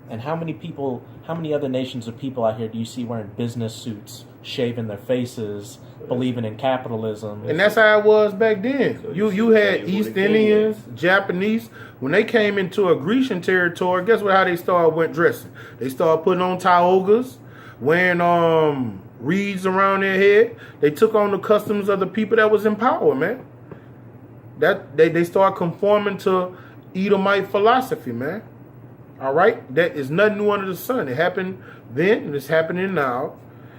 And how many other nations of people out here do you see wearing business suits, shaving their faces, believing in capitalism? And that's how it was back then. So you had East Indians, Japanese. When they came into a Grecian territory, guess what? How they started dressing? They started putting on tiogas, wearing reeds around their head. They took on the customs of the people that was in power, man. That they started conforming to Edomite philosophy, man. All right, that is nothing new under the sun. It happened then, and it's happening now.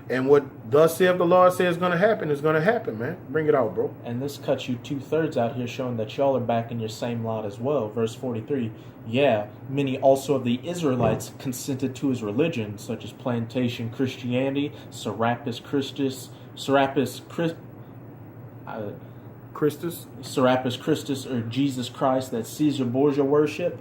And what thus saith the Lord says is going to happen is going to happen, man. Bring it out, bro. And this cuts you 2/3 out here, showing that y'all are back in your same lot as well. Verse 43. Yeah, many also of the Israelites consented to his religion, such as plantation Christianity, Serapis Christus, or Jesus Christ, that Caesar Borgia worship,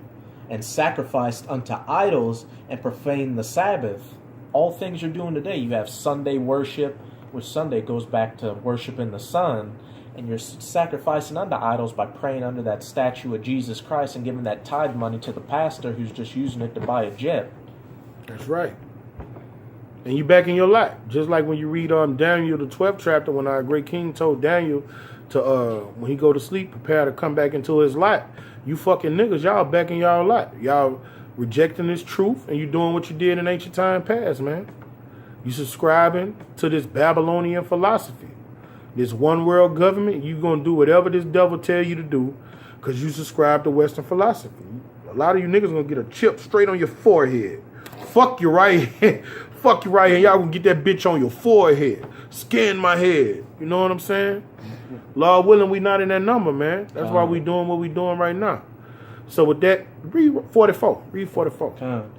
and sacrificed unto idols and profaned the Sabbath. All things you're doing today. You have Sunday worship, which Sunday goes back to worshiping the sun, and you're sacrificing unto idols by praying under that statue of Jesus Christ and giving that tithe money to the pastor who's just using it to buy a jet. That's right. And you back in your lot. Just like when you read Daniel, the 12th chapter, when our great king told Daniel to, when he go to sleep, prepare to come back into his lot. You fucking niggas, y'all back in y'all lot. Y'all rejecting this truth, and you doing what you did in ancient time past, man. You subscribing to this Babylonian philosophy. This one world government, you going to do whatever this devil tell you to do because you subscribe to Western philosophy. A lot of you niggas going to get a chip straight on your forehead. Fuck your right hand. Fuck your right hand. Y'all going to get that bitch on your forehead. Scan my head. You know what I'm saying? Lord willing, we not in that number, man. That's why we doing what we doing right now. So with that, read 44. Read 44.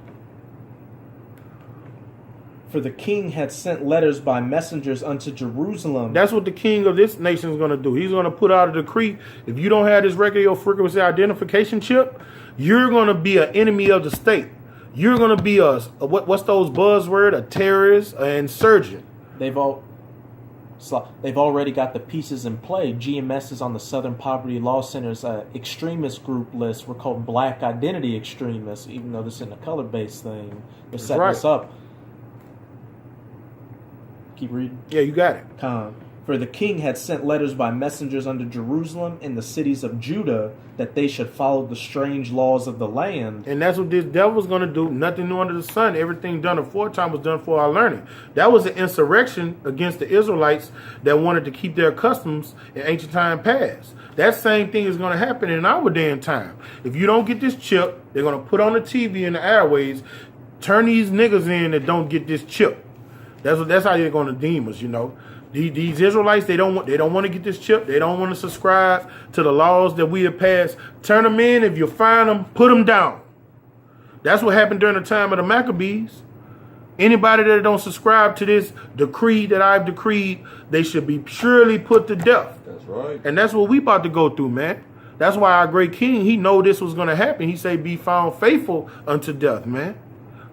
For the king had sent letters by messengers unto Jerusalem. That's what the king of this nation is going to do. He's going to put out a decree. If you don't have this radio frequency identification chip, you're going to be an enemy of the state. You're going to be what's those buzzwords? A terrorist, an insurgent. They've already got the pieces in play. GMS is on the Southern Poverty Law Center's extremist group list. We're called Black Identity Extremists, even though this isn't a color-based thing. They're setting us up. Keep reading. Yeah, you got it. For the king had sent letters by messengers unto Jerusalem and the cities of Judah that they should follow the strange laws of the land. And that's what this devil's going to do. Nothing new under the sun. Everything done aforetime was done for our learning. That was an insurrection against the Israelites that wanted to keep their customs in ancient time past. That same thing is going to happen in our day and time. If you don't get this chip, they're going to put on the TV and the airways, turn these niggas in that don't get this chip. That's how they're going to deem us, you know. These Israelites, they don't want to get this chip. They don't want to subscribe to the laws that we have passed. Turn them in. If you find them, put them down. That's what happened during the time of the Maccabees. Anybody that don't subscribe to this decree that I've decreed, they should be surely put to death. That's right. And that's what we about to go through, man. That's why our great king, he know this was going to happen. He say, be found faithful unto death, man.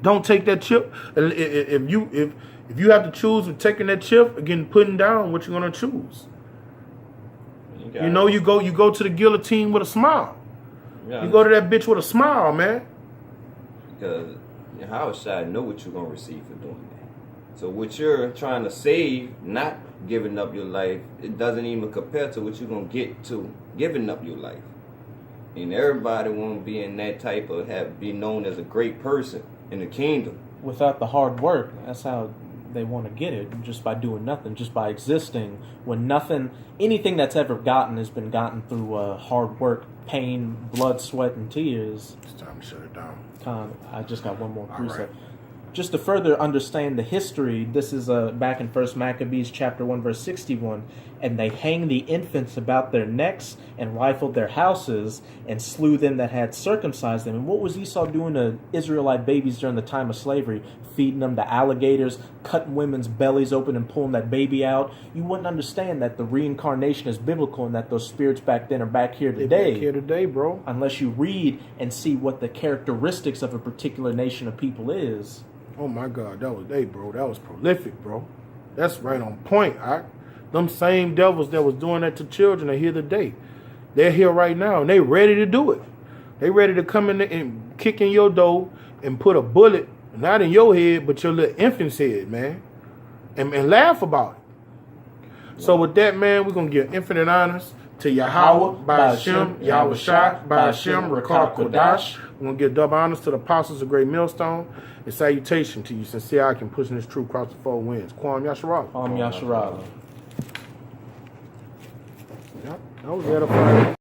Don't take that chip. If you have to choose with taking that chip or getting put down, what you gonna choose? You go to the guillotine with a smile. You go to that bitch with a smile, man. Because Yahweh Shai know what you're gonna receive for doing that. So what you're trying to save, not giving up your life, it doesn't even compare to what you're gonna get to giving up your life. And everybody won't be in that type of be known as a great person in the kingdom. Without the hard work, that's how they want to get it, just by doing nothing, just by existing, when anything that's ever gotten has been gotten through hard work, pain, blood, sweat, and tears. It's time to shut it down. I just got one more precept. Right. Just to further understand the history, this is back in 1 Maccabees chapter 1, verse 61. And they hanged the infants about their necks and rifled their houses and slew them that had circumcised them. And what was Esau doing to Israelite babies during the time of slavery? Feeding them to alligators, cutting women's bellies open and pulling that baby out. You wouldn't understand that the reincarnation is biblical and that those spirits back then are back here today. They're back here today, bro. Unless you read and see what the characteristics of a particular nation of people is. Oh my God, that was prolific, bro. That's right on point. Them same devils that was doing that to children are here today. They're here right now, and they ready to do it. They ready to come in and kick in your door and put a bullet, not in your head, but your little infant's head, man. And laugh about it. So with that, man, we're going to give infinite honors to Yahweh, Ba'ashem, Yahweh Shah, Ba'ashem, Rakar Kodash. We're going to give double honors to the apostles of Great Millstone. And salutation to you, sincere I can pushing this truth across the four winds. Kwam Yasharala. Yasharala. Yep, that was edifying.